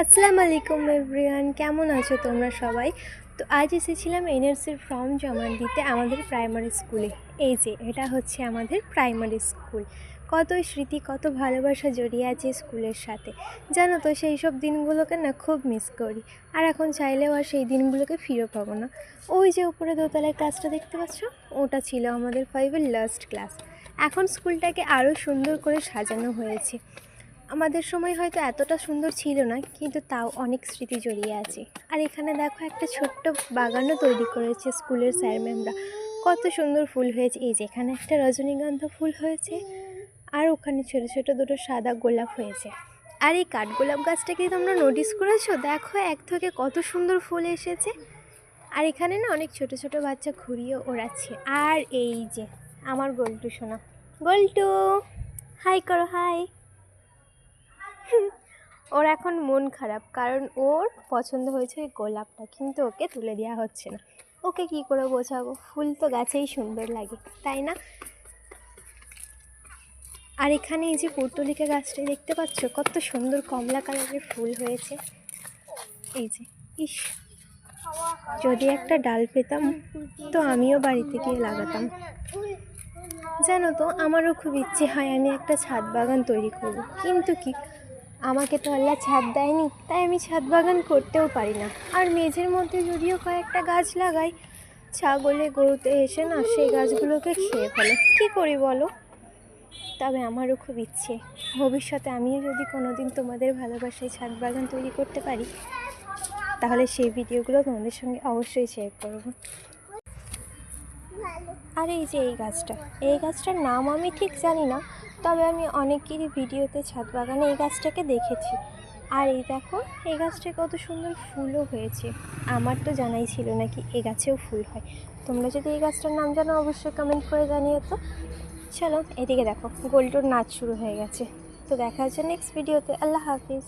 আসসালামু আলাইকুম এভরিওয়ান, কেমন আছো তোমরা সবাই? তো আজ এসেছিলাম এনআরসির ফর্ম জমা দিতে আমাদের প্রাইমারি স্কুলে। এই যে এটা হচ্ছে আমাদের প্রাইমারি স্কুল। কত স্মৃতি, কত ভালোবাসা জড়িয়ে আছে স্কুলের সাথে। জানো তো, সেই সব দিনগুলোকে না খুব মিস করি। আর এখন চাইলেও আর সেই দিনগুলোকে ফিরে পাবো না। ওই যে উপরে দোতলায় ক্লাসটা দেখতে পাচ্ছ, ওটা ছিল আমাদের 5-এর লাস্ট ক্লাস। এখন স্কুলটাকে আরও সুন্দর করে সাজানো হয়েছে। আমাদের সময় হয়তো এতটা সুন্দর ছিল না, কিন্তু তাও অনেক স্মৃতি জড়িয়ে আছে। আর এখানে দেখো, একটা ছোট্ট বাগানও তৈরি করেছে স্কুলের স্যার ম্যামরা। কত সুন্দর ফুল হয়েছে। এই যে এখানে একটা রজনীগন্ধা ফুল হয়েছে, আর ওখানে ছোট ছোট দুটো সাদা গোলাপ হয়েছে। আর এই কাঠগোলাপ গাছটা কি তোমরা নোটিস করেছো? দেখো, এক থেকে কত সুন্দর ফুল এসেছে। আর এখানে না অনেক ছোট ছোট বাচ্চা ঘুরিয়ে ওড়াচ্ছে। আর এই যে আমার গোল্টু সোনা, গোল্টু হাই করো, হাই। ওর এখন মন খারাপ, কারণ ওর পছন্দ হয়েছে ওই গোলাপটা, কিন্তু ওকে তুলে দেওয়া হচ্ছে না। ওকে কি করে বোঝাবো? ফুল তো গাছেই সুন্দর লাগে, তাই না? আর এখানে এই যে পুর্তলিকা গাছটা দেখতে পাচ্ছ, কত সুন্দর কমলা কালারের ফুল হয়েছে। এই যে, ইস, যদি একটা ডাল পেতাম তো আমিও বাড়িতে গিয়ে লাগাতাম। জানো তো, আমারও খুব ইচ্ছে হয় আমি একটা ছাদ বাগান তৈরি করব, কিন্তু কি, আমাকে তো আল্লাহ ছাদ দেয়নি, তাই আমি ছাদ বাগান করতেও পারি না। আর মেঝের মধ্যে যদিও কয়েকটা গাছ লাগাই, ছাগলে গরুতে এসে না সেই গাছগুলোকে খেয়ে ফেলে। কী করি বলো? তবে আমারও খুব ইচ্ছে, ভবিষ্যতে আমিও যদি কোনো দিন তোমাদের ভালোবাসায় ছাদ বাগান তৈরি করতে পারি, তাহলে সেই ভিডিওগুলো তোমাদের সঙ্গে অবশ্যই শেয়ার করব। আর এই যে এই গাছটার নাম আমি ঠিক জানি না, তবে আমি অনেকেরই ভিডিওতে ছাদ বাগানে এই গাছটাকে দেখেছি। আর এই দেখো, এই গাছটায় কত সুন্দর ফুলও হয়েছে। আমার তো জানাই ছিল না কি এই গাছেও ফুল হয়। তোমরা যদি এই গাছটার নাম জানো অবশ্যই কমেন্ট করে জানিও তো। চলো এদিকে দেখো, গোল্টুর নাচ শুরু হয়ে গেছে। তো দেখা হচ্ছে নেক্সট ভিডিওতে। আল্লাহ হাফিজ।